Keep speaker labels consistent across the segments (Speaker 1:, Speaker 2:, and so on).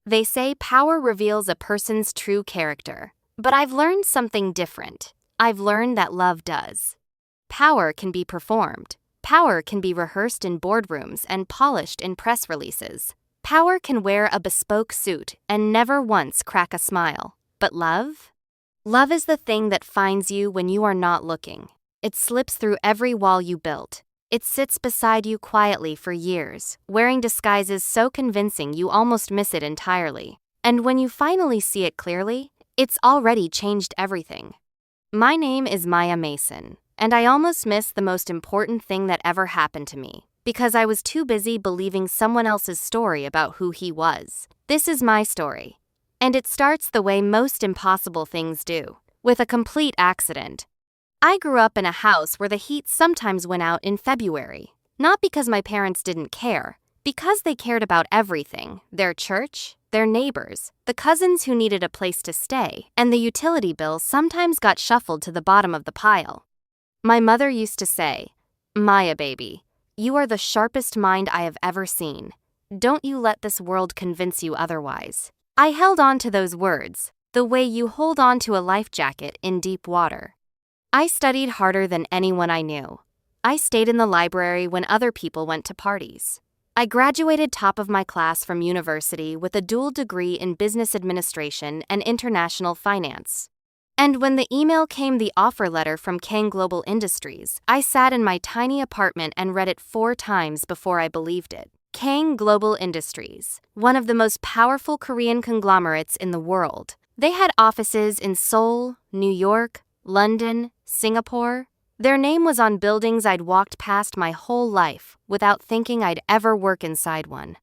Speaker 1: They say power reveals a person's true character, but I've learned something different. I've learned that love does. Power can be performed. Power can be rehearsed in boardrooms and polished in press releases. Power can wear a bespoke suit and never once crack a smile. But love? Love is the thing that finds you when you are not looking. It slips through every wall you built. It sits beside you quietly for years, wearing disguises so convincing you almost miss it entirely. And when you finally see it clearly, it's already changed everything. My name is Maya Mason, and I almost missed the most important thing that ever happened to me, because I was too busy believing someone else's story about who he was. This is my story. And it starts the way most impossible things do, with a complete accident. I grew up in a house where the heat sometimes went out in February, not because my parents didn't care, because they cared about everything: their church, their neighbors, the cousins who needed a place to stay, and the utility bill sometimes got shuffled to the bottom of the pile. My mother used to say, "Maya, baby, you are the sharpest mind I have ever seen. Don't you let this world convince you otherwise." I held on to those words, the way you hold on to a life jacket in deep water. I studied harder than anyone I knew. I stayed in the library when other people went to parties. I graduated top of my class from university with a dual degree in business administration and international finance. And when the email came, the offer letter from Kang Global Industries, I sat in my tiny apartment and read it 4 times before I believed it. Kang Global Industries, one of the most powerful Korean conglomerates in the world. They had offices in Seoul, New York, London, Singapore. Their name was on buildings I'd walked past my whole life without thinking I'd ever work inside one.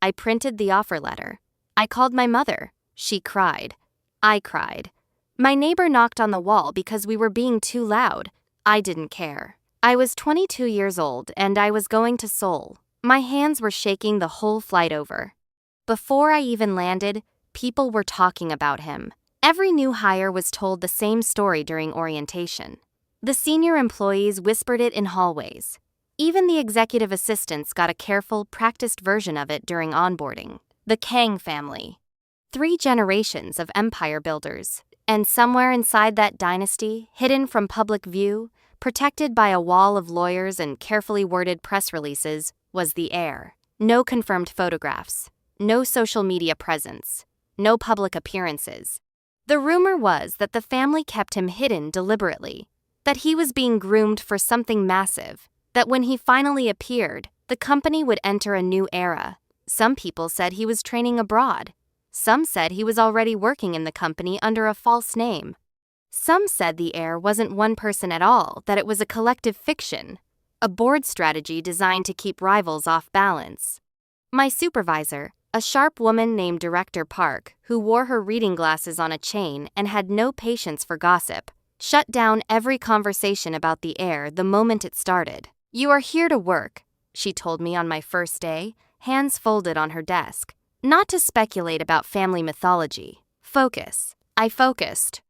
Speaker 1: I printed the offer letter. I called my mother. She cried. I cried. My neighbor knocked on the wall because we were being too loud. I didn't care. I was 22 years old and I was going to Seoul. My hands were shaking the whole flight over. Before I even landed, people were talking about him. Every new hire was told the same story during orientation. The senior employees whispered it in hallways. Even the executive assistants got a careful, practiced version of it during onboarding. The Kang family. 3 generations of empire builders. And somewhere inside that dynasty, hidden from public view, protected by a wall of lawyers and carefully worded press releases, was the heir. No confirmed photographs. No social media presence. No public appearances. The rumor was that the family kept him hidden deliberately, that he was being groomed for something massive, that when he finally appeared, the company would enter a new era. Some people said he was training abroad. Some said he was already working in the company under a false name. Some said the heir wasn't one person at all, that it was a collective fiction, a board strategy designed to keep rivals off balance. My supervisor, a sharp woman named Director Park, who wore her reading glasses on a chain and had no patience for gossip, shut down every conversation about the heir the moment it started. "You are here to work," she told me on my first day, hands folded on her desk. "Not to speculate about family mythology. Focus." I focused.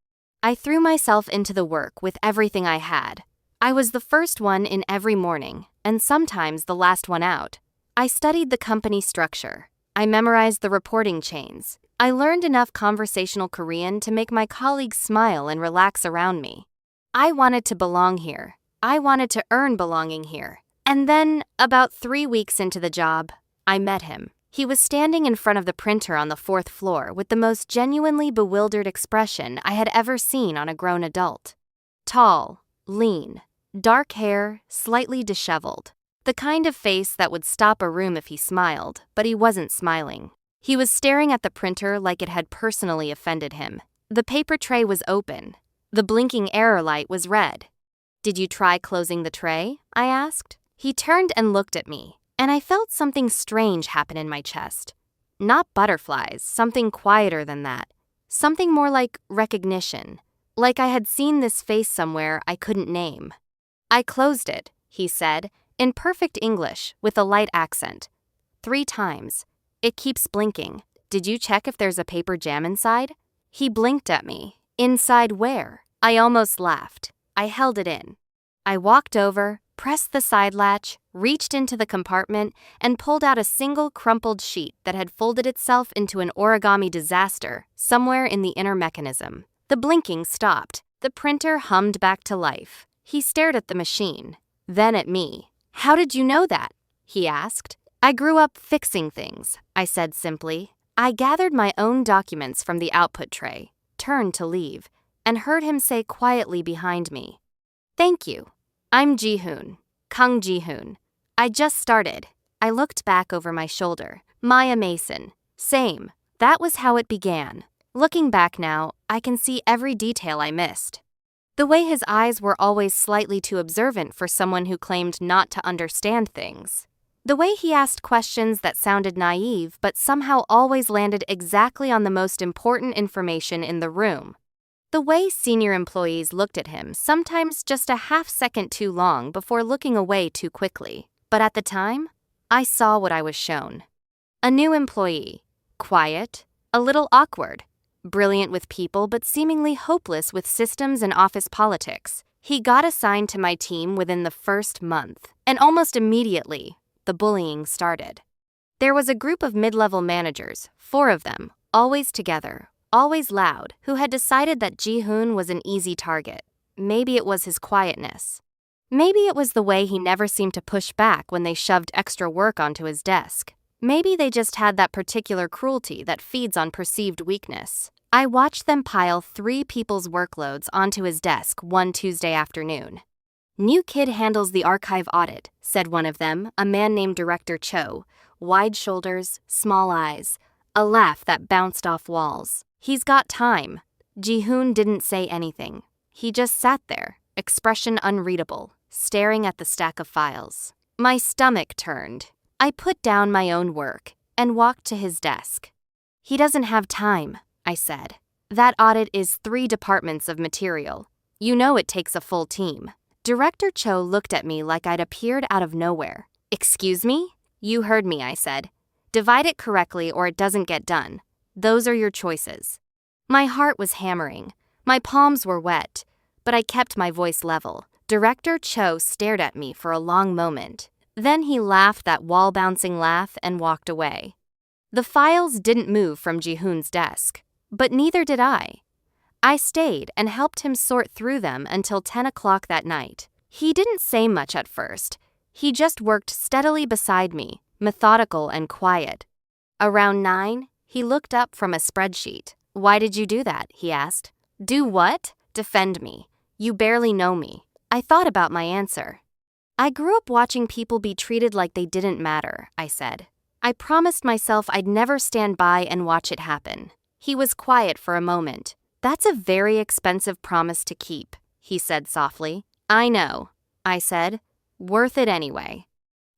Speaker 1: I threw myself into the work with everything I had. I was the first one in every morning, and sometimes the last one out. I studied the company structure. I memorized the reporting chains. I learned enough conversational Korean to make my colleagues smile and relax around me. I wanted to belong here. I wanted to earn belonging here. And then, about 3 weeks into the job, I met him. He was standing in front of the printer on the 4th floor with the most genuinely bewildered expression I had ever seen on a grown adult. Tall, lean, dark hair, slightly disheveled. The kind of face that would stop a room if he smiled, but he wasn't smiling. He was staring at the printer like it had personally offended him. The paper tray was open. The blinking error light was red. "Did you try closing the tray?" I asked. He turned and looked at me, and I felt something strange happen in my chest. Not butterflies, something quieter than that. Something more like recognition. Like I had seen this face somewhere I couldn't name. "I closed it," he said, in perfect English, with a light accent. 3 times. "It keeps blinking. Did you check if there's a paper jam inside?" He blinked at me. "Inside where?" I almost laughed. I held it in. I walked over, pressed the side latch, reached into the compartment, and pulled out a single crumpled sheet that had folded itself into an origami disaster somewhere in the inner mechanism. The blinking stopped. The printer hummed back to life. He stared at the machine, then at me. "How did you know that?" he asked. "I grew up fixing things," I said simply. I gathered my own documents from the output tray, turned to leave, and heard him say quietly behind me, "Thank you. I'm Ji-hoon, Kang Ji-hoon. I just started." I looked back over my shoulder. Maya Mason. Same. That was how it began. Looking back now, I can see every detail I missed. The way his eyes were always slightly too observant for someone who claimed not to understand things. The way he asked questions that sounded naive but somehow always landed exactly on the most important information in the room. The way senior employees looked at him, sometimes just a half second too long before looking away too quickly. But at the time, I saw what I was shown. A new employee. Quiet, a little awkward, brilliant with people but seemingly hopeless with systems and office politics. He got assigned to my team within the first month, and almost immediately, the bullying started. There was a group of mid-level managers, 4 of them, always together, always loud, who had decided that Ji-hoon was an easy target. Maybe it was his quietness. Maybe it was the way he never seemed to push back when they shoved extra work onto his desk. Maybe they just had that particular cruelty that feeds on perceived weakness. I watched them pile 3 people's workloads onto his desk one Tuesday afternoon. "New kid handles the archive audit," said one of them, a man named Director Cho. Wide shoulders, small eyes, a laugh that bounced off walls. "He's got time." Ji-hoon didn't say anything. He just sat there, expression unreadable, staring at the stack of files. My stomach turned. I put down my own work and walked to his desk. "He doesn't have time," I said. "That audit is 3 departments of material. You know it takes a full team." Director Cho looked at me like I'd appeared out of nowhere. "Excuse me?" "You heard me," I said. "Divide it correctly or it doesn't get done. Those are your choices." My heart was hammering. My palms were wet, but I kept my voice level. Director Cho stared at me for a long moment. Then he laughed that wall-bouncing laugh and walked away. The files didn't move from Ji-hoon's desk, but neither did I. I stayed and helped him sort through them until 10 o'clock that night. He didn't say much at first. He just worked steadily beside me, methodical and quiet. Around 9, he looked up from a spreadsheet. "Why did you do that?" he asked. "Do what?" "Defend me. You barely know me." I thought about my answer. "I grew up watching people be treated like they didn't matter," I said. I promised myself I'd never stand by and watch it happen. He was quiet for a moment. "That's a very expensive promise to keep," he said softly. "I know," I said. "Worth it anyway."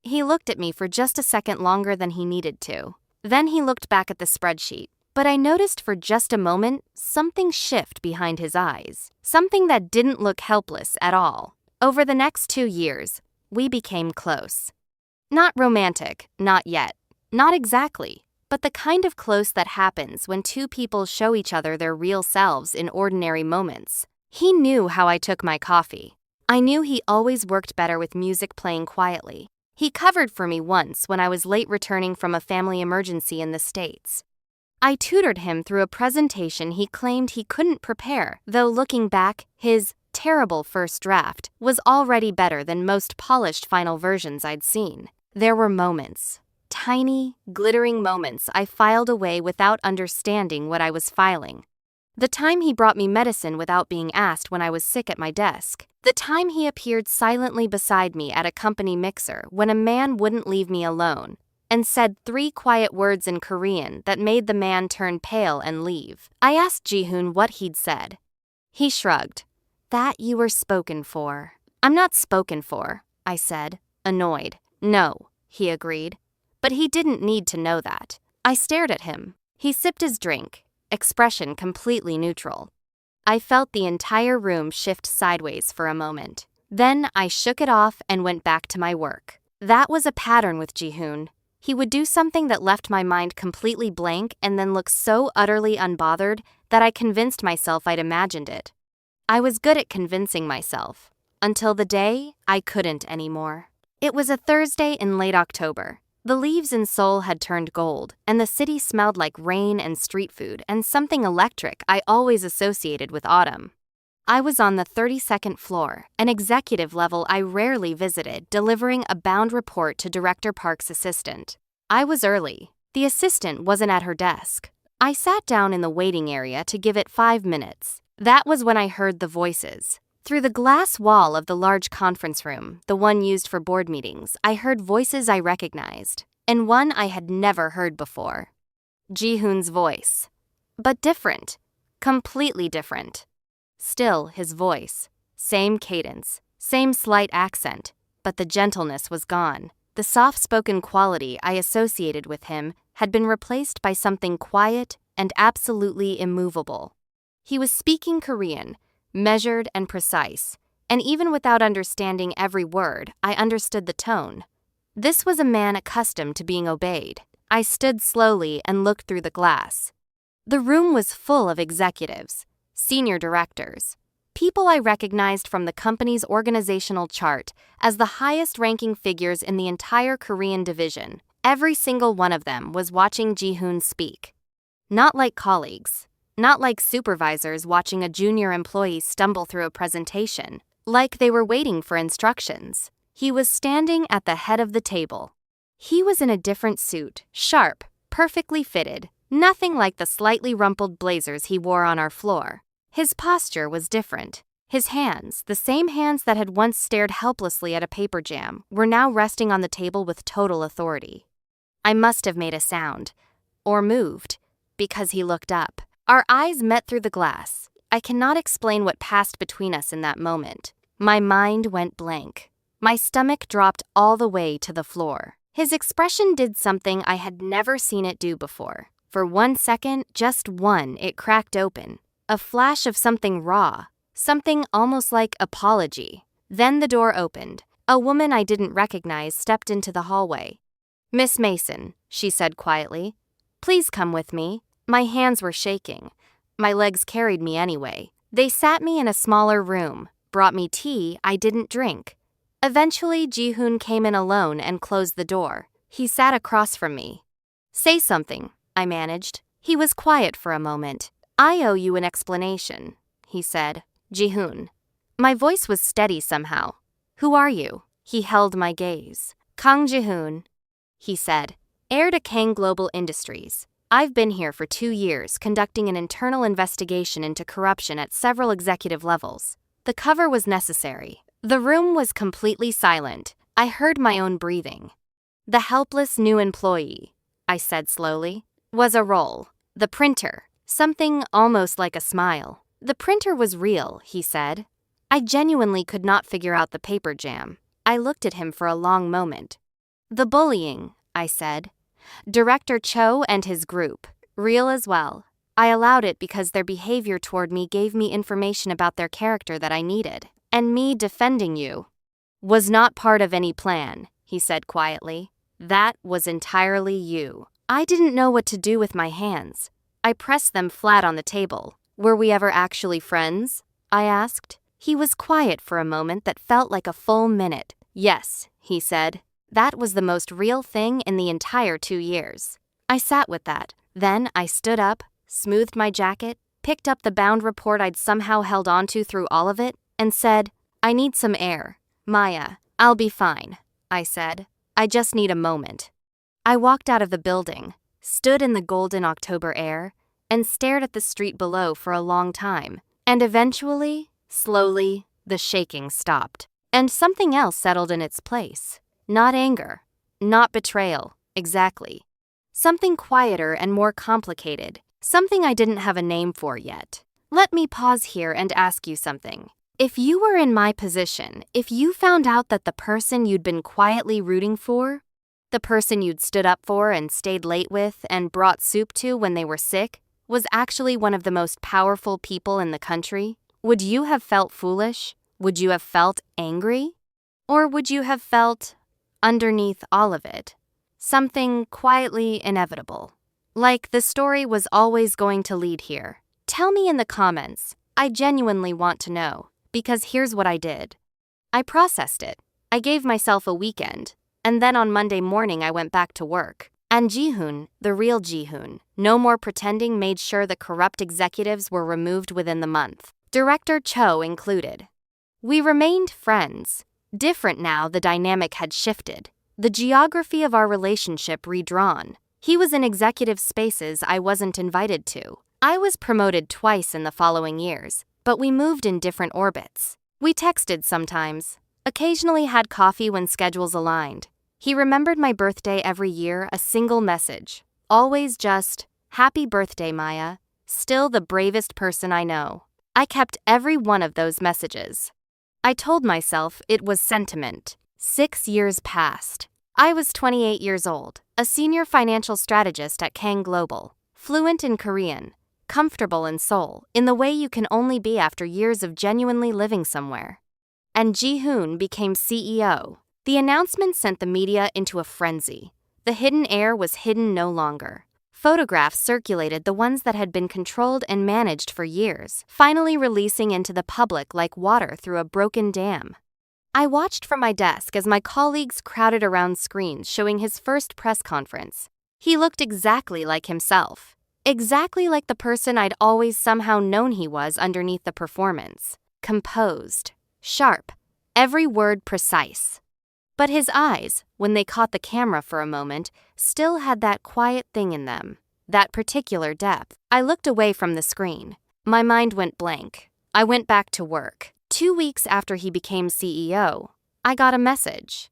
Speaker 1: He looked at me for just a second longer than he needed to. Then he looked back at the spreadsheet. But I noticed for just a moment something shift behind his eyes. Something that didn't look helpless at all. Over the next 2 years, we became close. Not romantic, not yet. Not exactly. But the kind of close that happens when 2 people show each other their real selves in ordinary moments. He knew how I took my coffee. I knew he always worked better with music playing quietly. He covered for me once when I was late returning from a family emergency in the States. I tutored him through a presentation he claimed he couldn't prepare, though looking back, his terrible first draft was already better than most polished final versions I'd seen. There were moments. Tiny, glittering moments I filed away without understanding what I was filing. The time he brought me medicine without being asked when I was sick at my desk. The time he appeared silently beside me at a company mixer when a man wouldn't leave me alone, and said 3 quiet words in Korean that made the man turn pale and leave. I asked Ji-hoon what he'd said. He shrugged. "That you were spoken for." "I'm not spoken for," I said, annoyed. "No," he agreed. But he didn't need to know that. I stared at him. He sipped his drink, expression completely neutral. I felt the entire room shift sideways for a moment. Then I shook it off and went back to my work. That was a pattern with Ji-hoon. He would do something that left my mind completely blank and then look so utterly unbothered that I convinced myself I'd imagined it. I was good at convincing myself. until the day I couldn't anymore. It was a Thursday in late October. The leaves in Seoul had turned gold, and the city smelled like rain and street food and something electric I always associated with autumn. I was on the 32nd floor, an executive level I rarely visited, delivering a bound report to Director Park's assistant. I was early. The assistant wasn't at her desk. I sat down in the waiting area to give it 5 minutes. That was when I heard the voices. Through the glass wall of the large conference room, the one used for board meetings, I heard voices I recognized, and one I had never heard before. Ji-hoon's voice. But different. Completely different. Still his voice. Same cadence, same slight accent, but the gentleness was gone. The soft-spoken quality I associated with him had been replaced by something quiet and absolutely immovable. He was speaking Korean, measured and precise, and even without understanding every word, I understood the tone. This was a man accustomed to being obeyed. I stood slowly and looked through the glass. The room was full of executives, senior directors, people I recognized from the company's organizational chart as the highest-ranking figures in the entire Korean division. Every single one of them was watching Ji-hoon speak. Not like colleagues. Not like supervisors watching a junior employee stumble through a presentation, like they were waiting for instructions. He was standing at the head of the table. He was in a different suit, sharp, perfectly fitted, nothing like the slightly rumpled blazers he wore on our floor. His posture was different. His hands, the same hands that had once stared helplessly at a paper jam, were now resting on the table with total authority. I must have made a sound, or moved, because he looked up. Our eyes met through the glass. I cannot explain what passed between us in that moment. My mind went blank. My stomach dropped all the way to the floor. His expression did something I had never seen it do before. For 1 second, just one, it cracked open. A flash of something raw, something almost like apology. Then the door opened. A woman I didn't recognize stepped into the hallway. "Miss Mason," she said quietly, "please come with me." My hands were shaking. My legs carried me anyway. They sat me in a smaller room, brought me tea I didn't drink. Eventually, Ji-hoon came in alone and closed the door. He sat across from me. "Say something," I managed. He was quiet for a moment. "I owe you an explanation," he said. "Ji-hoon." My voice was steady somehow. "Who are you?" He held my gaze. "Kang Ji-hoon," he said. "Heir to Kang Global Industries. I've been here for 2 years conducting an internal investigation into corruption at several executive levels. The cover was necessary. The room was completely silent. I heard my own breathing. The helpless new employee, I said slowly, was a role. The printer, something almost like a smile. The printer was real, he said. I genuinely could not figure out the paper jam. I looked at him for a long moment. The bullying, I said. Director Cho and his group, real as well. I allowed it because their behavior toward me gave me information about their character that I needed. And me defending you was not part of any plan, he said quietly. That was entirely you. I didn't know what to do with my hands. I pressed them flat on the table. Were we ever actually friends? I asked. He was quiet for a moment that felt like a full minute. Yes, he said. That was the most real thing in the entire 2 years. I sat with that. Then I stood up, smoothed my jacket, picked up the bound report I'd somehow held onto through all of it, and said, I need some air. Maya, I'll be fine, I said. I just need a moment. I walked out of the building, stood in the golden October air, and stared at the street below for a long time. And eventually, slowly, the shaking stopped. And something else settled in its place. Not anger, not betrayal, exactly. Something quieter and more complicated, something I didn't have a name for yet. Let me pause here and ask you something. If you were in my position, if you found out that the person you'd been quietly rooting for, the person you'd stood up for and stayed late with and brought soup to when they were sick, was actually one of the most powerful people in the country, would you have felt foolish? Would you have felt angry? Or would you have felt, underneath all of it, something quietly inevitable? Like the story was always going to lead here. Tell me in the comments. I genuinely want to know, because here's what I did. I processed it. I gave myself a weekend, and then on Monday morning I went back to work. And Jihoon, the real Jihoon, no more pretending, made sure the corrupt executives were removed within the month, Director Cho included. We remained friends. Different now, the dynamic had shifted. The geography of our relationship redrawn. He was in executive spaces I wasn't invited to. I was promoted twice in the following years, but we moved in different orbits. We texted sometimes, occasionally had coffee when schedules aligned. He remembered my birthday every year, a single message. Always just, "Happy birthday, Maya. Still the bravest person I know." I kept every one of those messages. I told myself it was sentiment. 6 years passed. I was 28 years old, a senior financial strategist at Kang Global, fluent in Korean, comfortable in Seoul, in the way you can only be after years of genuinely living somewhere. And Jihoon became CEO. The announcement sent the media into a frenzy. The hidden heir was hidden no longer. Photographs circulated, the ones that had been controlled and managed for years, finally releasing into the public like water through a broken dam. I watched from my desk as my colleagues crowded around screens showing his first press conference. He looked exactly like himself. Exactly like the person I'd always somehow known he was underneath the performance. Composed. Sharp. Every word precise. But his eyes, when they caught the camera for a moment, still had that quiet thing in them, that particular depth. I looked away from the screen. My mind went blank. I went back to work. 2 weeks after he became CEO, I got a message.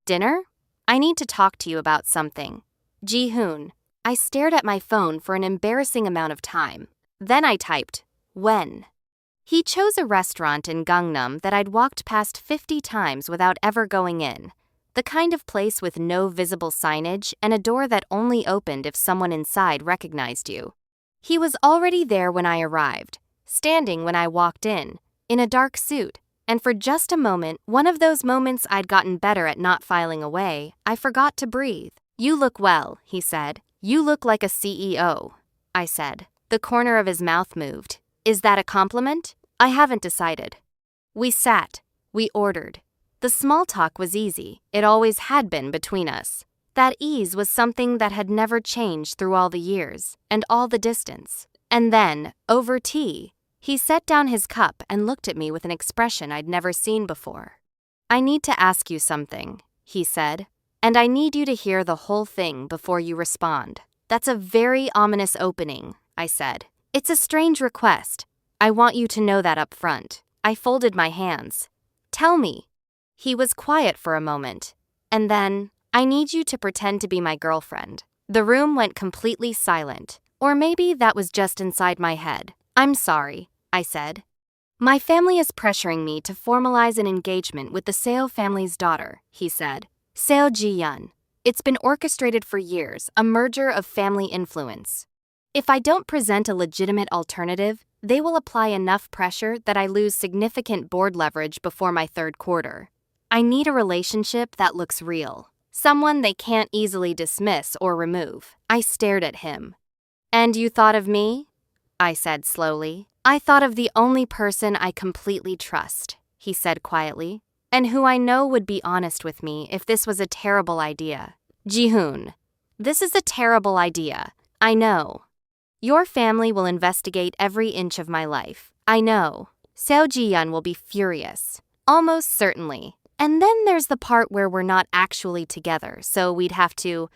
Speaker 1: "Dinner? I need to talk to you about something. Jihoon." I stared at my phone for an embarrassing amount of time. Then I typed, "When?" He chose a restaurant in Gangnam that I'd walked past 50 times without ever going in. The kind of place with no visible signage and a door that only opened if someone inside recognized you. He was already there when I arrived, standing when I walked in a dark suit, and for just a moment, one of those moments I'd gotten better at not filing away, I forgot to breathe. "You look well," he said. "You look like a CEO." I said. The corner of his mouth moved. "Is that a compliment?" "I haven't decided." We sat. We ordered. The small talk was easy. It always had been between us. That ease was something that had never changed through all the years and all the distance. And then, over tea, he set down his cup and looked at me with an expression I'd never seen before. "I need to ask you something," he said, "and I need you to hear the whole thing before you respond." "That's a very ominous opening," I said. "It's a strange request. I want you to know that up front." I folded my hands. "Tell me." He was quiet for a moment. And then, "I need you to pretend to be my girlfriend." The room went completely silent. Or maybe that was just inside my head. "I'm sorry," I said. "My family is pressuring me to formalize an engagement with the Seo family's daughter," he said. "Seo Ji-yeon. It's been orchestrated for years, a merger of family influence. If I don't present a legitimate alternative, they will apply enough pressure that I lose significant board leverage before my third quarter. I need a relationship that looks real. Someone they can't easily dismiss or remove." I stared at him. "And you thought of me?" I said slowly. "I thought of the only person I completely trust," he said quietly, "and who I know would be honest with me if this was a terrible idea. Jihoon, this is a terrible idea. I know. Your family will investigate every inch of my life. I know. Seo Ji-yeon will be furious. Almost certainly. And then there's the part where we're not actually together, so we'd have to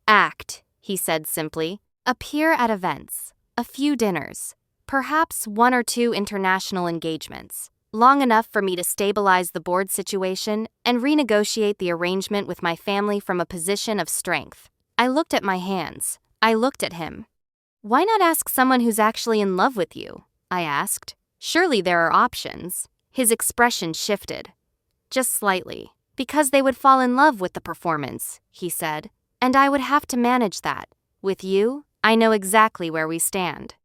Speaker 1: act," he said simply. "Appear at events. A few dinners. Perhaps 1 or 2 international engagements. Long enough for me to stabilize the board situation and renegotiate the arrangement with my family from a position of strength." I looked at my hands. I looked at him. "Why not ask someone who's actually in love with you?" I asked. "Surely there are options." His expression shifted. "Just slightly. Because they would fall in love with the performance," he said. "And I would have to manage that. With you, I know exactly where we stand."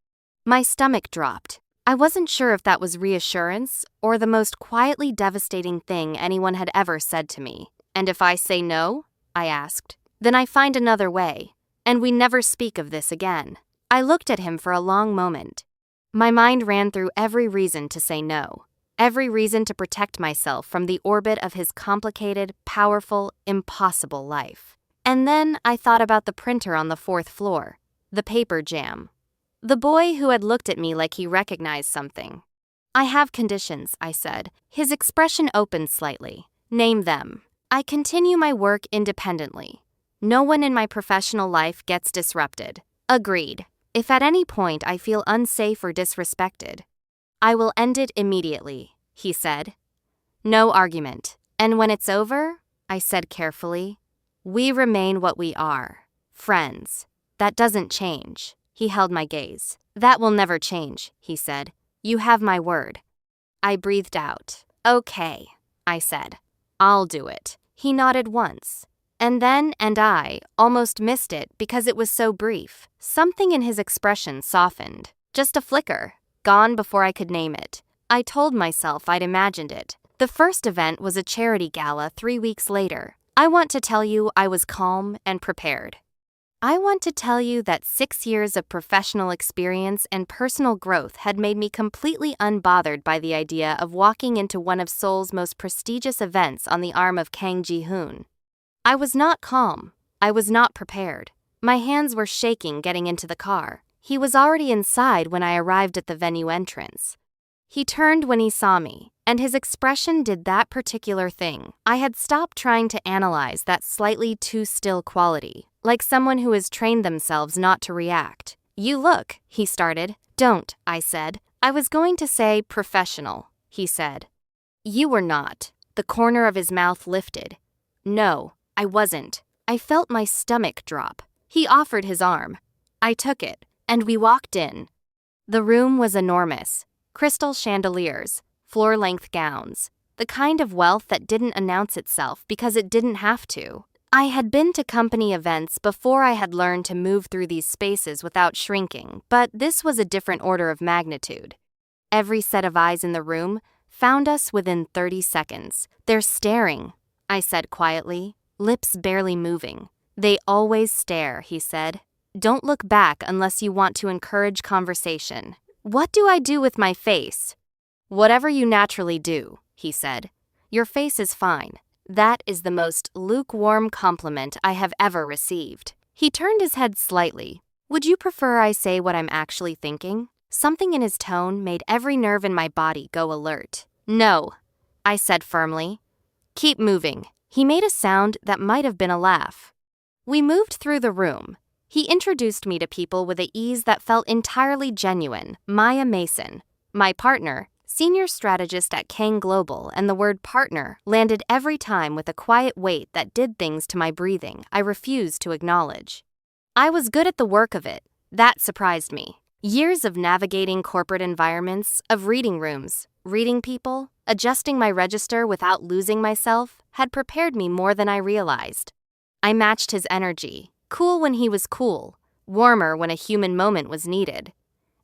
Speaker 1: My stomach dropped. I wasn't sure if that was reassurance or the most quietly devastating thing anyone had ever said to me. "And if I say no?" I asked. "Then I find another way, and we never speak of this again." I looked at him for a long moment. My mind ran through every reason to say no. every reason to protect myself from the orbit of his complicated, powerful, impossible life. And then I thought about the printer on the 4th floor, the paper jam. The boy who had looked at me like he recognized something. I have conditions, I said. His expression opened slightly. Name them. I continue my work independently. No one in my professional life gets disrupted. Agreed. If at any point I feel unsafe or disrespected, I will end it immediately, he said. No argument. And when it's over, I said carefully, we remain what we are. Friends. That doesn't change. He held my gaze. That will never change, he said. You have my word. I breathed out. Okay, I said. I'll do it. He nodded once. And then, and I almost missed it because it was so brief. Something in his expression softened. Just a flicker. Gone before I could name it. I told myself I'd imagined it. The first event was a charity gala 3 weeks later. I want to tell you I was calm and prepared. I want to tell you that 6 years of professional experience and personal growth had made me completely unbothered by the idea of walking into one of Seoul's most prestigious events on the arm of Kang Ji-hoon. I was not calm. I was not prepared. My hands were shaking getting into the car. He was already inside when I arrived at the venue entrance. He turned when he saw me, and his expression did that particular thing. I had stopped trying to analyze that slightly too still quality, like someone who has trained themselves not to react. You look, he started. Don't, I said. I was going to say professional, he said. You were not. The corner of his mouth lifted. No, I wasn't. I felt my stomach drop. He offered his arm. I took it, and we walked in. The room was enormous. Crystal chandeliers, floor-length gowns, the kind of wealth that didn't announce itself because it didn't have to. I had been to company events before I had learned to move through these spaces without shrinking, but this was a different order of magnitude. Every set of eyes in the room found us within 30 seconds. They're staring, I said quietly, lips barely moving. They always stare, he said. Don't look back unless you want to encourage conversation. What do I do with my face? Whatever you naturally do, he said. Your face is fine. That is the most lukewarm compliment I have ever received. He turned his head slightly. Would you prefer I say what I'm actually thinking? Something in his tone made every nerve in my body go alert. No, I said firmly. Keep moving. He made a sound that might have been a laugh. We moved through the room. He introduced me to people with an ease that felt entirely genuine. Maya Mason, my partner, senior strategist at Kang Global, and the word partner landed every time with a quiet weight that did things to my breathing I refused to acknowledge. I was good at the work of it. That surprised me. Years of navigating corporate environments, of reading rooms, reading people, adjusting my register without losing myself, had prepared me more than I realized. I matched his energy. Cool when he was cool, warmer when a human moment was needed.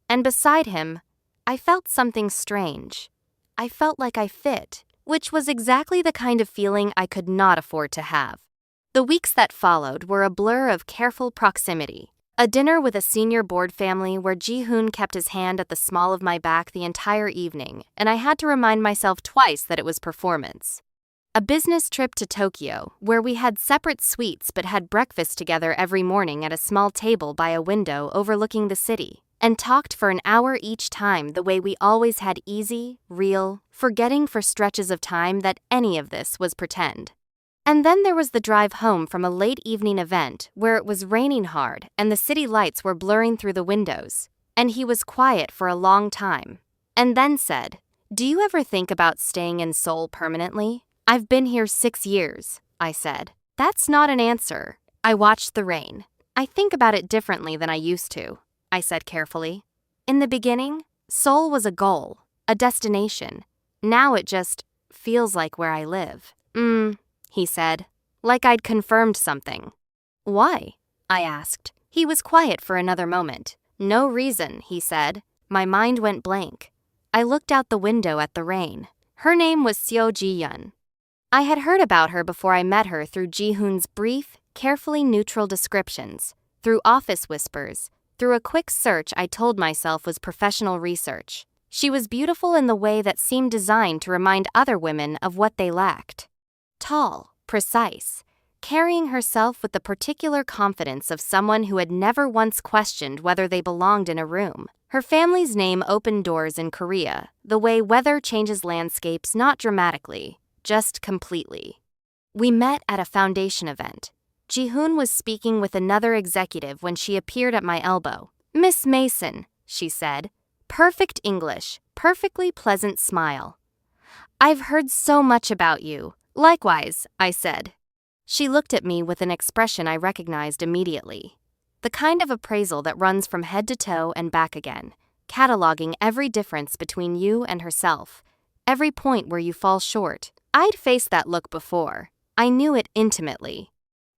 Speaker 1: And beside him, I felt something strange. I felt like I fit, which was exactly the kind of feeling I could not afford to have. The weeks that followed were a blur of careful proximity. A dinner with a senior board family where Ji-hoon kept his hand at the small of my back the entire evening, and I had to remind myself twice that it was performance. A business trip to Tokyo, where we had separate suites but had breakfast together every morning at a small table by a window overlooking the city, and talked for an hour each time the way we always had easy, real, forgetting for stretches of time that any of this was pretend. And then there was the drive home from a late evening event where it was raining hard and the city lights were blurring through the windows, and he was quiet for a long time, and then said, "Do you ever think about staying in Seoul permanently?" "I've been here 6 years, I said. That's not an answer. I watched the rain. I think about it differently than I used to, I said carefully. In the beginning, Seoul was a goal, a destination. Now it just feels like where I live. He said, like I'd confirmed something. Why? I asked. He was quiet for another moment. No reason, he said. My mind went blank. I looked out the window at the rain. Her name was Seo Ji-yeon. I had heard about her before I met her through Ji-hoon's brief, carefully neutral descriptions, through office whispers, through a quick search I told myself was professional research. She was beautiful in the way that seemed designed to remind other women of what they lacked. Tall, precise, carrying herself with the particular confidence of someone who had never once questioned whether they belonged in a room. Her family's name opened doors in Korea, the way weather changes landscapes not dramatically, just completely. We met at a foundation event. Ji-hoon was speaking with another executive when she appeared at my elbow. "Miss Mason," she said. Perfect English, perfectly pleasant smile. "I've heard so much about you." "Likewise," I said. She looked at me with an expression I recognized immediately. The kind of appraisal that runs from head to toe and back again, cataloging every difference between you and herself, every point where you fall short. I'd faced that look before. I knew it intimately.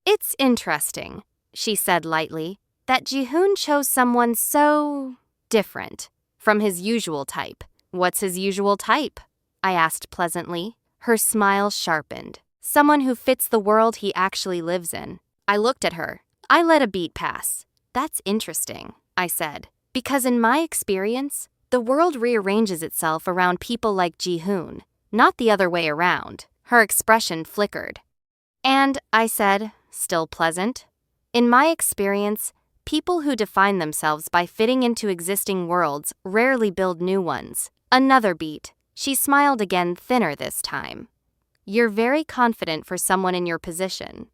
Speaker 1: "It's interesting," she said lightly, "that Ji-hoon chose someone so different from his usual type." "What's his usual type?" I asked pleasantly. Her smile sharpened. "Someone who fits the world he actually lives in." I looked at her. I let a beat pass. "That's interesting," I said, "because in my experience, the world rearranges itself around people like Ji-hoon, not the other way around." Her expression flickered. "And," I said, still pleasant, "in my experience, people who define themselves by fitting into existing worlds rarely build new ones." Another beat. She smiled again, thinner this time. "You're very confident for someone in your position."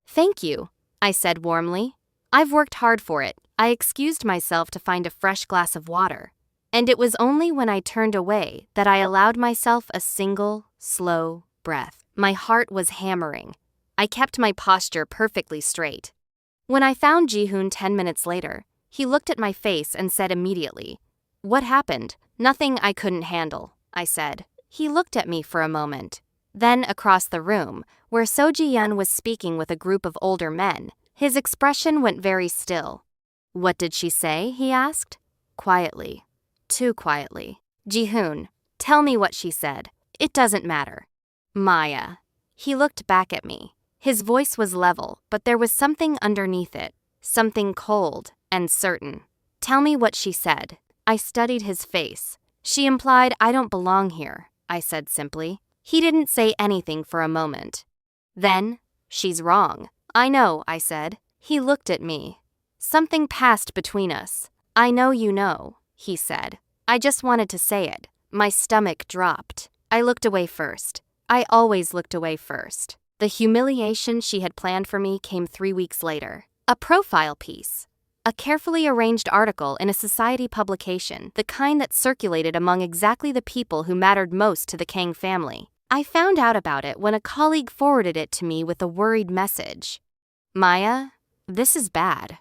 Speaker 1: "Thank you," I said warmly. "I've worked hard for it." I excused myself to find a fresh glass of water, and it was only when I turned away that I allowed myself a single, slow breath. My heart was hammering. I kept my posture perfectly straight. When I found Ji-hoon 10 minutes later, he looked at my face and said immediately, "What happened?" "Nothing I couldn't handle," I said. He looked at me for a moment. Then across the room, where So Ji-yeon was speaking with a group of older men, his expression went very still. "What did she say?" he asked. Quietly. Too quietly. "Ji-hoon, tell me what she said. It doesn't matter." "Maya." He looked back at me. His voice was level, but there was something underneath it, something cold and certain. "Tell me what she said." I studied his face. "She implied I don't belong here," I said simply. He didn't say anything for a moment. "Then, she's wrong." "I know," I said. He looked at me. "Something passed between us." "I know you know," he said. I just wanted to say it. My stomach dropped. I looked away first. I always looked away first. The humiliation she had planned for me came 3 weeks later. A profile piece. A carefully arranged article in a society publication, the kind that circulated among exactly the people who mattered most to the Kang family. I found out about it when a colleague forwarded it to me with a worried message. "Maya, this is bad.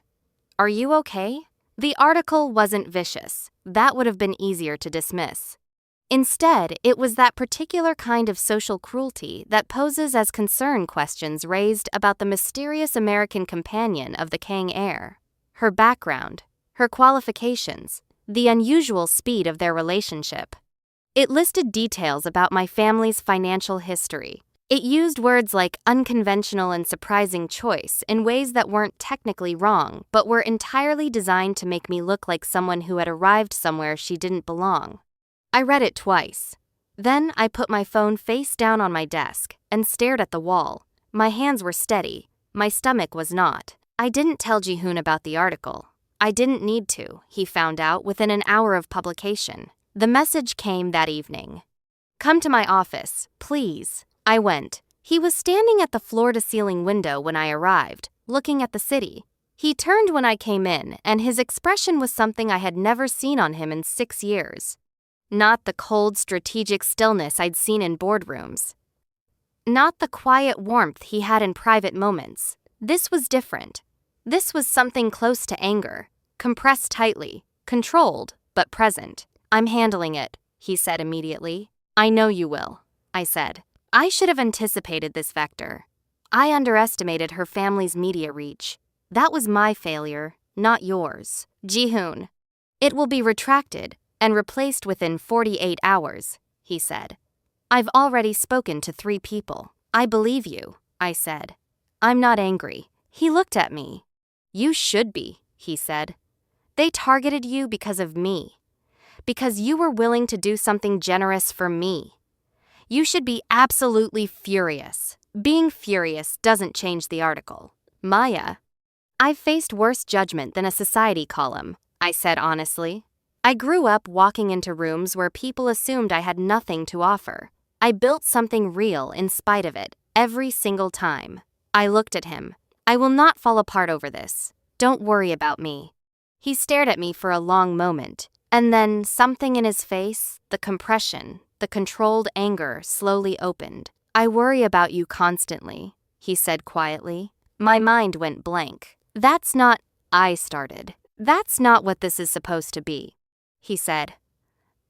Speaker 1: Are you okay?" The article wasn't vicious. That would have been easier to dismiss. Instead, it was that particular kind of social cruelty that poses as concern questions raised about the mysterious American companion of the Kang heir. Her background, her qualifications, the unusual speed of their relationship. It listed details about my family's financial history. It used words like unconventional and surprising choice in ways that weren't technically wrong, but were entirely designed to make me look like someone who had arrived somewhere she didn't belong. I read it twice. Then I put my phone face down on my desk and stared at the wall. My hands were steady. My stomach was not. I didn't tell Ji-hoon about the article. I didn't need to, he found out within an hour of publication. The message came that evening. "Come to my office, please." I went. He was standing at the floor-to-ceiling window when I arrived, looking at the city. He turned when I came in, and his expression was something I had never seen on him in 6 years. Not the cold, strategic stillness I'd seen in boardrooms. Not the quiet warmth he had in private moments. This was different. This was something close to anger, compressed tightly, controlled, but present. "I'm handling it," he said immediately. "I know you will," I said. I should have anticipated this vector. I underestimated her family's media reach. That was my failure, not yours. "Ji-hoon, it will be retracted and replaced within 48 hours, he said. "I've already spoken to 3 people. "I believe you," I said. "I'm not angry." He looked at me. "You should be," he said. "They targeted you because of me. because you were willing to do something generous for me. You should be absolutely furious. Being furious doesn't change the article. Maya, I've faced worse judgment than a society column, I said honestly. I grew up walking into rooms where people assumed I had nothing to offer. I built something real in spite of it, every single time. I looked at him. I will not fall apart over this. Don't worry about me. He stared at me for a long moment, and then something in his face, the compression, the controlled anger, slowly opened. I worry about you constantly, he said quietly. My mind went blank. I started. That's not what this is supposed to be. He said.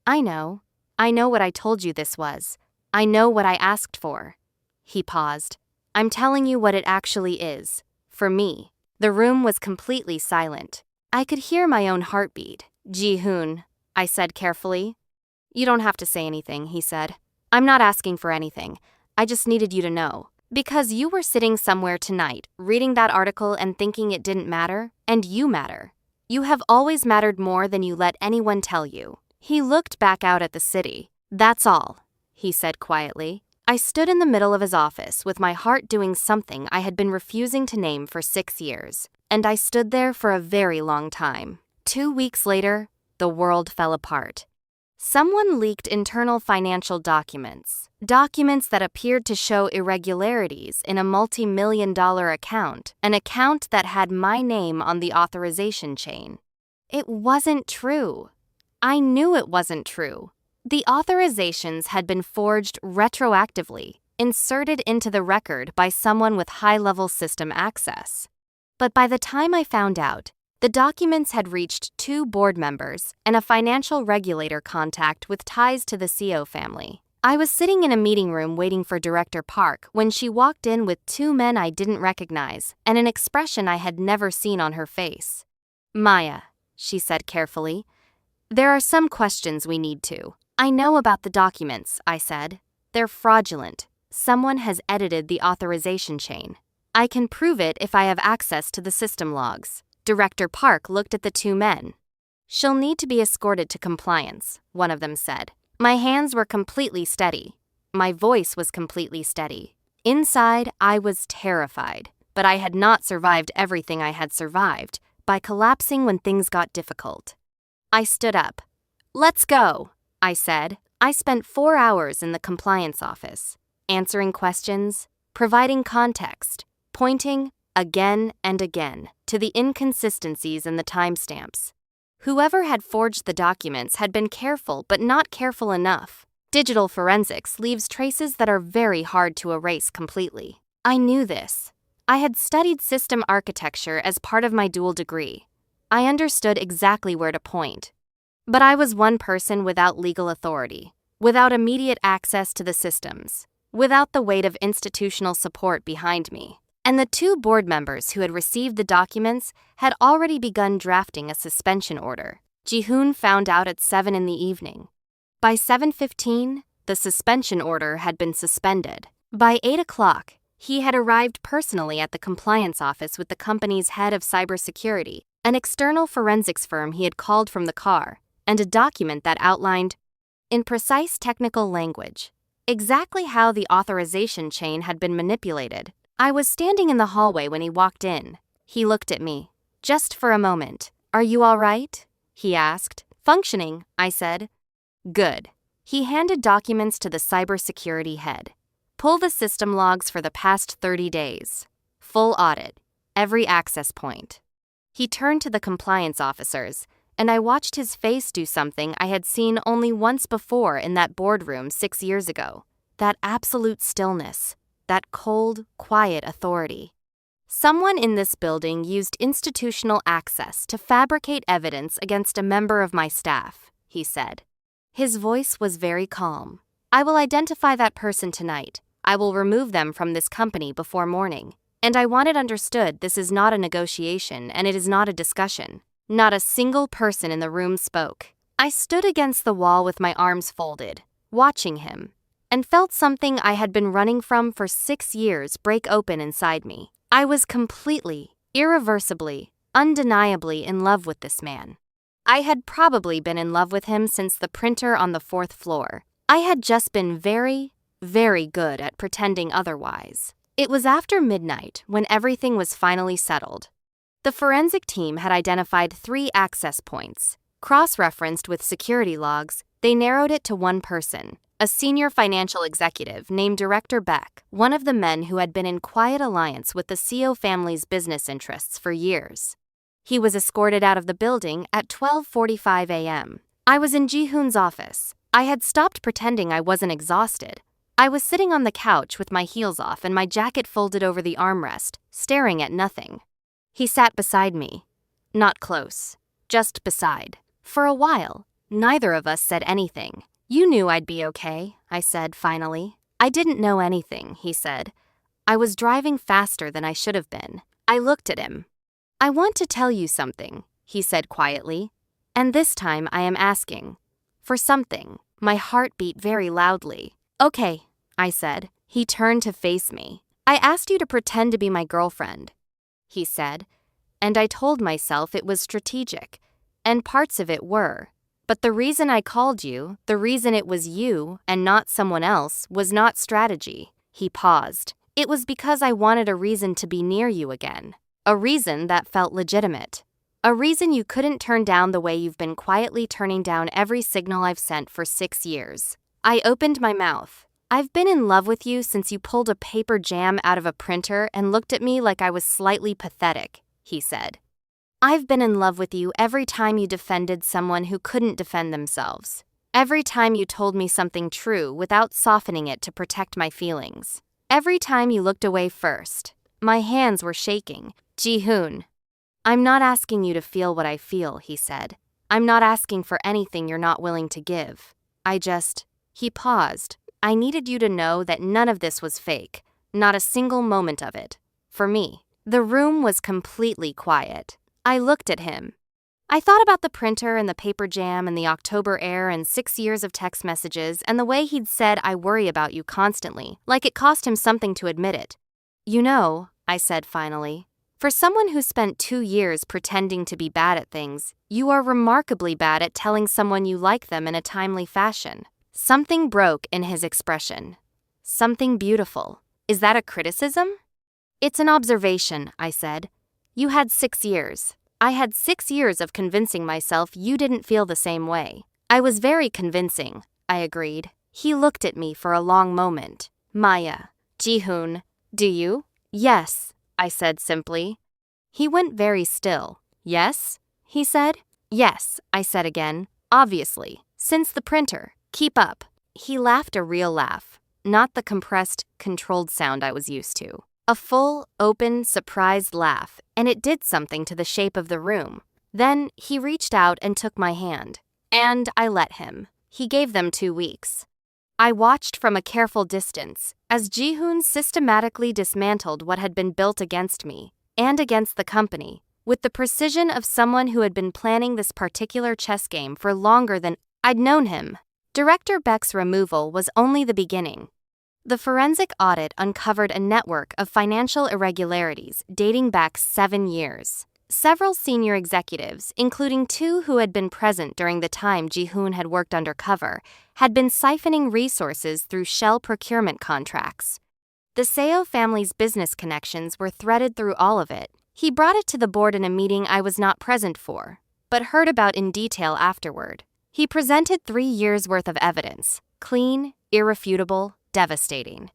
Speaker 1: I know what I told you this was. I know what I asked for. He paused. I'm telling you what it actually is. For me. The room was completely silent. I could hear my own heartbeat. Ji-hoon, I said carefully. You don't have to say anything, he said. I'm not asking for anything. I just needed you to know. Because you were sitting somewhere tonight, reading that article and thinking it didn't matter, and you matter. You have always mattered more than you let anyone tell you. He looked back out at the city. That's all, he said quietly. I stood in the middle of his office with my heart doing something I had been refusing to name for 6 years. And I stood there for a very long time. 2 weeks later, the world fell apart. Someone leaked internal financial documents that appeared to irregularities irregularities in a multi-million-dollar account, an account that had my name on the authorization chain. It wasn't true. I knew it wasn't true. The authorizations had been forged retroactively, inserted into the record by someone with high-level system access. But by the time I found out, the documents had reached 2 board members and a financial regulator contact with ties to the CO family. I was sitting in a meeting room waiting for Director Park when she walked in with 2 men I didn't recognize and an expression I had never seen on her face. Maya, she said carefully, there are some questions we need to. I know about the documents, I said. They're fraudulent. Someone has edited the authorization chain. I can prove it if I have access to the system logs. Director Park looked at the 2 men. She'll need to be escorted to compliance, one of them said. My hands were completely steady. My voice was completely steady. Inside, I was terrified, but I had not survived everything I had survived by collapsing when things got difficult. I stood up. Let's go, I said. I spent 4 hours in the compliance office, answering questions, providing context, pointing, again and again, to the inconsistencies in the timestamps. Whoever had forged the documents had been careful but not careful enough. Digital forensics leaves traces that are very hard to erase completely. I knew this. I had studied system architecture as part of my dual degree. I understood exactly where to point. But I was one person without legal authority, without immediate access to the systems, without the weight of institutional support behind me. And the 2 board members who had received the documents had already begun drafting a suspension order. Ji-hoon found out at 7 in the evening. By 7:15, the suspension order had been suspended. By 8 o'clock, he had arrived personally at the compliance office with the company's head of cybersecurity, an external forensics firm he had called from the car, and a document that outlined, in precise technical language, exactly how the authorization chain had been manipulated. I was standing in the hallway when he walked in. He looked at me. Just for a moment. Are you all right? He asked. Functioning, I said. Good. He handed documents to the cybersecurity head. Pull the system logs for the past 30 days. Full audit. Every access point. He turned to the compliance officers, and I watched his face do something I had seen only once before in that boardroom 6 years ago. That absolute stillness. That cold, quiet authority. Someone in this building used institutional access to fabricate evidence against a member of my staff, he said. His voice was very calm. I will identify that person tonight. I will remove them from this company before morning. And I want it understood this is not a negotiation and it is not a discussion. Not a single person in the room spoke. I stood against the wall with my arms folded, watching him, and felt something I had been running from for 6 years break open inside me. I was completely, irreversibly, undeniably in love with this man. I had probably been in love with him since the printer on the 4th floor. I had just been very, very good at pretending otherwise. It was after midnight when everything was finally settled. The forensic team had identified 3 access points. Cross-referenced with security logs, they narrowed it to one person, a senior financial executive named Director Beck, one of the men who had been in quiet alliance with the Seo family's business interests for years. He was escorted out of the building at 12:45 a.m. I was in Ji-hoon's office. I had stopped pretending I wasn't exhausted. I was sitting on the couch with my heels off and my jacket folded over the armrest, staring at nothing. He sat beside me. Not close, just beside. For a while, neither of us said anything. "You knew I'd be okay," I said finally. "I didn't know anything," he said. "I was driving faster than I should have been." I looked at him. "I want to tell you something," he said quietly. "And this time I am asking for something." My heart beat very loudly. "Okay," I said. He turned to face me. "I asked you to pretend to be my girlfriend," he said, "and I told myself it was strategic, and parts of it were. But the reason I called you, the reason it was you and not someone else, was not strategy." He paused. "It was because I wanted a reason to be near you again. A reason that felt legitimate. A reason you couldn't turn down the way you've been quietly turning down every signal I've sent for 6 years." I opened my mouth. "I've been in love with you since you pulled a paper jam out of a printer and looked at me like I was slightly pathetic," he said. "I've been in love with you every time you defended someone who couldn't defend themselves. Every time you told me something true without softening it to protect my feelings. Every time you looked away first." My hands were shaking. "Ji-hoon, I'm not asking you to feel what I feel," he said. "I'm not asking for anything you're not willing to give. He paused. "I needed you to know that none of this was fake, not a single moment of it. For me." The room was completely quiet. I looked at him. I thought about the printer and the paper jam and the October air and 6 years of text messages and the way he'd said "I worry about you" constantly, like it cost him something to admit it. "You know," I said finally, "for someone who spent 2 years pretending to be bad at things, you are remarkably bad at telling someone you like them in a timely fashion." Something broke in his expression. "Something beautiful. Is that a criticism?" "It's an observation," I said. "You had 6 years. I had 6 years of convincing myself you didn't feel the same way." "I was very convincing," I agreed. He looked at me for a long moment. "Maya, Ji-hoon, do you?" "Yes," I said simply. He went very still. "Yes?" he said. "Yes," I said again. "Obviously. Since the printer. Keep up." He laughed a real laugh, not the compressed, controlled sound I was used to. A full, open, surprised laugh, and it did something to the shape of the room. Then he reached out and took my hand. And I let him. He gave them 2 weeks. I watched from a careful distance as Ji-hoon systematically dismantled what had been built against me and against the company, with the precision of someone who had been planning this particular chess game for longer than I'd known him. Director Beck's removal was only the beginning. The forensic audit uncovered a network of financial irregularities dating back 7 years. Several senior executives, including 2 who had been present during the time Ji-hoon had worked undercover, had been siphoning resources through shell procurement contracts. The Seo family's business connections were threaded through all of it. He brought it to the board in a meeting I was not present for, but heard about in detail afterward. He presented 3 years' worth of evidence, clean, irrefutable, devastating.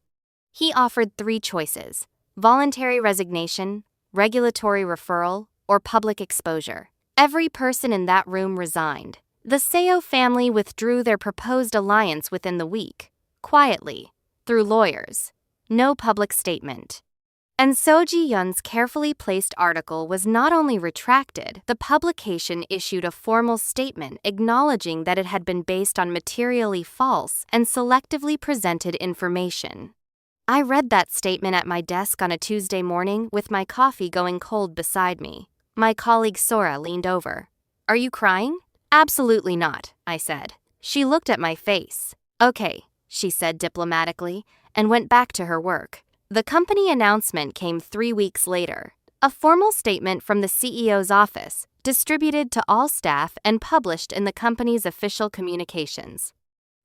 Speaker 1: He offered 3 choices: voluntary resignation, regulatory referral, or public exposure. Every person in that room resigned. The Seo family withdrew their proposed alliance within the week, quietly, through lawyers. No public statement. And So Ji-yeon's carefully placed article was not only retracted, the publication issued a formal statement acknowledging that it had been based on materially false and selectively presented information. I read that statement at my desk on a Tuesday morning with my coffee going cold beside me. My colleague Sora leaned over. "Are you crying?" "Absolutely not," I said. She looked at my face. "Okay," she said diplomatically, and went back to her work. The company announcement came 3 weeks later. A formal statement from the CEO's office, distributed to all staff and published in the company's official communications.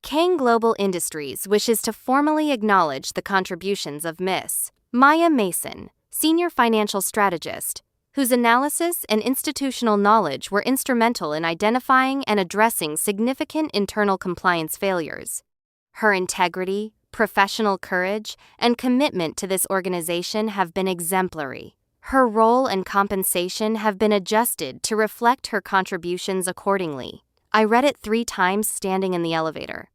Speaker 1: Kang Global Industries wishes to formally acknowledge the contributions of Ms. Maya Mason, Senior Financial Strategist, whose analysis and institutional knowledge were instrumental in identifying and addressing significant internal compliance failures. Her integrity, professional courage, and commitment to this organization have been exemplary. Her role and compensation have been adjusted to reflect her contributions accordingly. I read it 3 times standing in the elevator.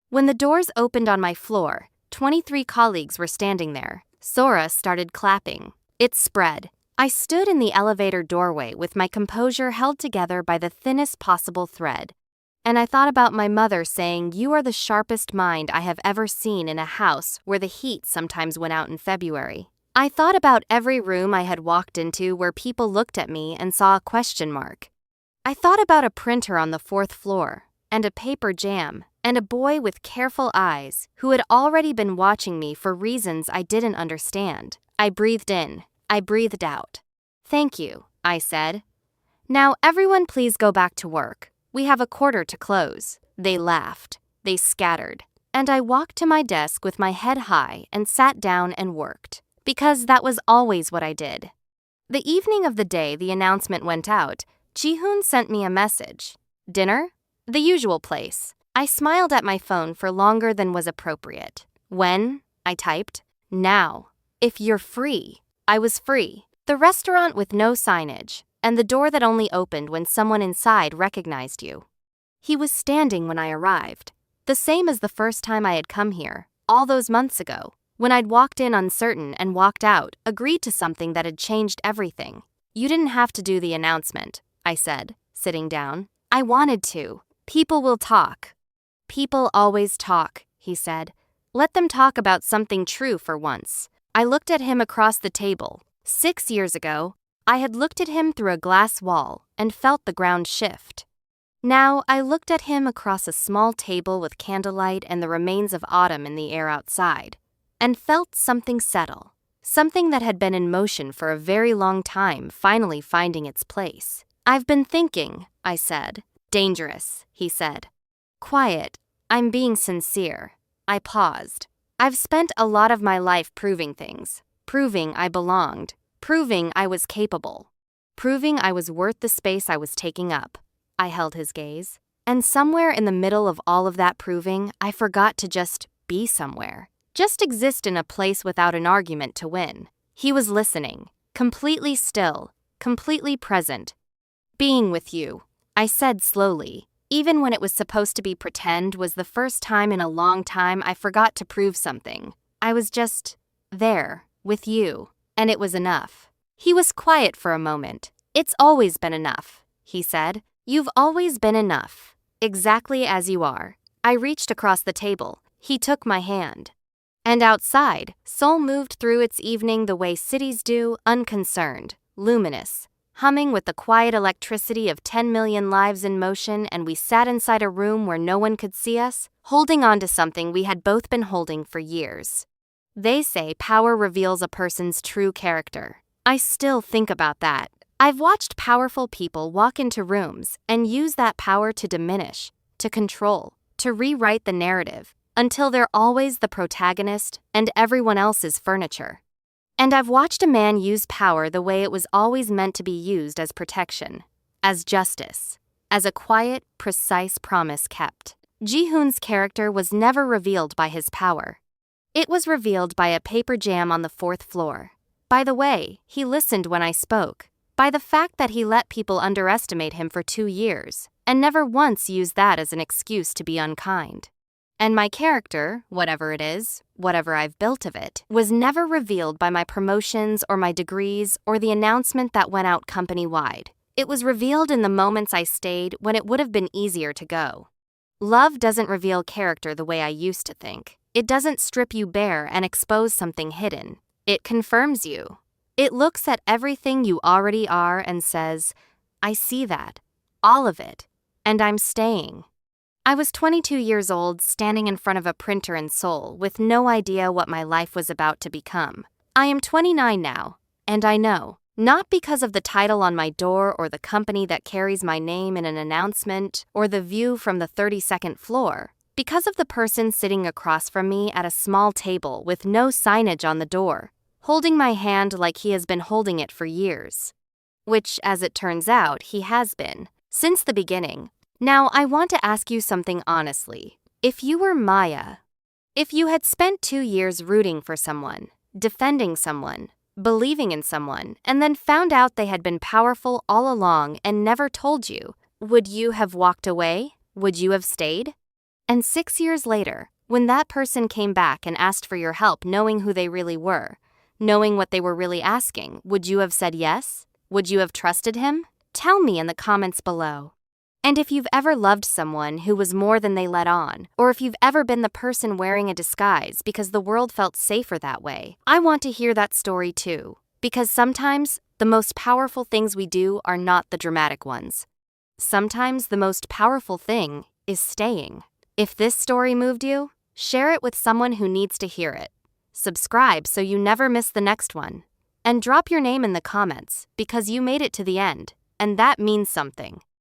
Speaker 1: When the doors opened on my floor, 23 colleagues were standing there. Sora started clapping. It spread. I stood in the elevator doorway with my composure held together by the thinnest possible thread. And I thought about my mother saying, "You are the sharpest mind I have ever seen in a house where the heat sometimes went out in February." I thought about every room I had walked into where people looked at me and saw a question mark. I thought about a printer on the 4th floor, and a paper jam, and a boy with careful eyes who had already been watching me for reasons I didn't understand. I breathed in. I breathed out. "Thank you," I said. "Now everyone please go back to work. We have a quarter to close." They laughed. They scattered. And I walked to my desk with my head high and sat down and worked. Because that was always what I did. The evening of the day the announcement went out, Jihoon sent me a message. "Dinner?" "The usual place." I smiled at my phone for longer than was appropriate. "When?" I typed. "Now. If you're free." I was free. The restaurant with no signage, and the door that only opened when someone inside recognized you. He was standing when I arrived, the same as the first time I had come here, all those months ago, when I'd walked in uncertain and walked out, agreed to something that had changed everything. "You didn't have to do the announcement," I said, sitting down. "I wanted to. People will talk." "People always talk," he said. "Let them talk about something true for once." I looked at him across the table. 6 years ago, I had looked at him through a glass wall and felt the ground shift. Now I looked at him across a small table with candlelight and the remains of autumn in the air outside, and felt something settle, something that had been in motion for a very long time finally finding its place. "I've been thinking," I said. "Dangerous," he said. "Quiet. I'm being sincere." I paused. "I've spent a lot of my life proving things, proving I belonged, proving I was capable, proving I was worth the space I was taking up." I held his gaze. "And somewhere in the middle of all of that proving, I forgot to just be somewhere. Just exist in a place without an argument to win." He was listening, completely still, completely present. "Being with you," I said slowly. Even when it was supposed to be pretend was the first time in a long time I forgot to prove something. I was just there, with you, and it was enough. He was quiet for a moment. "It's always been enough," he said. "You've always been enough, exactly as you are." I reached across the table. He took my hand. And outside, Seoul moved through its evening the way cities do, unconcerned, luminous, humming with the quiet electricity of 10 million lives in motion, and we sat inside a room where no one could see us, holding on to something we had both been holding for years. They say power reveals a person's true character. I still think about that. I've watched powerful people walk into rooms and use that power to diminish, to control, to rewrite the narrative, until they're always the protagonist and everyone else is furniture. And I've watched a man use power the way it was always meant to be used, as protection, as justice, as a quiet, precise promise kept. Jihoon's character was never revealed by his power. It was revealed by a paper jam on the 4th floor. By the way, he listened when I spoke. By the fact that he let people underestimate him for 2 years, and never once used that as an excuse to be unkind. And my character, whatever it is, whatever I've built of it, was never revealed by my promotions or my degrees or the announcement that went out company-wide. It was revealed in the moments I stayed when it would have been easier to go. Love doesn't reveal character the way I used to think. It doesn't strip you bare and expose something hidden. It confirms you. It looks at everything you already are and says, "I see that, all of it, and I'm staying." I was 22 years old, standing in front of a printer in Seoul with no idea what my life was about to become. I am 29 now, and I know Not because of the title on my door or the company that carries my name in an announcement or the view from the 32nd floor. Because of the person sitting across from me at a small table with no signage on the door, holding my hand like he has been holding it for years. Which, as it turns out, he has been, since the beginning. Now, I want to ask you something honestly. If you were Maya, if you had spent 2 years rooting for someone, defending someone, believing in someone, and then found out they had been powerful all along and never told you, would you have walked away? Would you have stayed? And 6 years later, when that person came back and asked for your help knowing who they really were, knowing what they were really asking, would you have said yes? Would you have trusted him? Tell me in the comments below. And if you've ever loved someone who was more than they let on, or if you've ever been the person wearing a disguise because the world felt safer that way, I want to hear that story too. Because sometimes, the most powerful things we do are not the dramatic ones. Sometimes the most powerful thing is staying. If this story moved you, share it with someone who needs to hear it. Subscribe so you never miss the next one. And drop your name in the comments because you made it to the end, and that means something.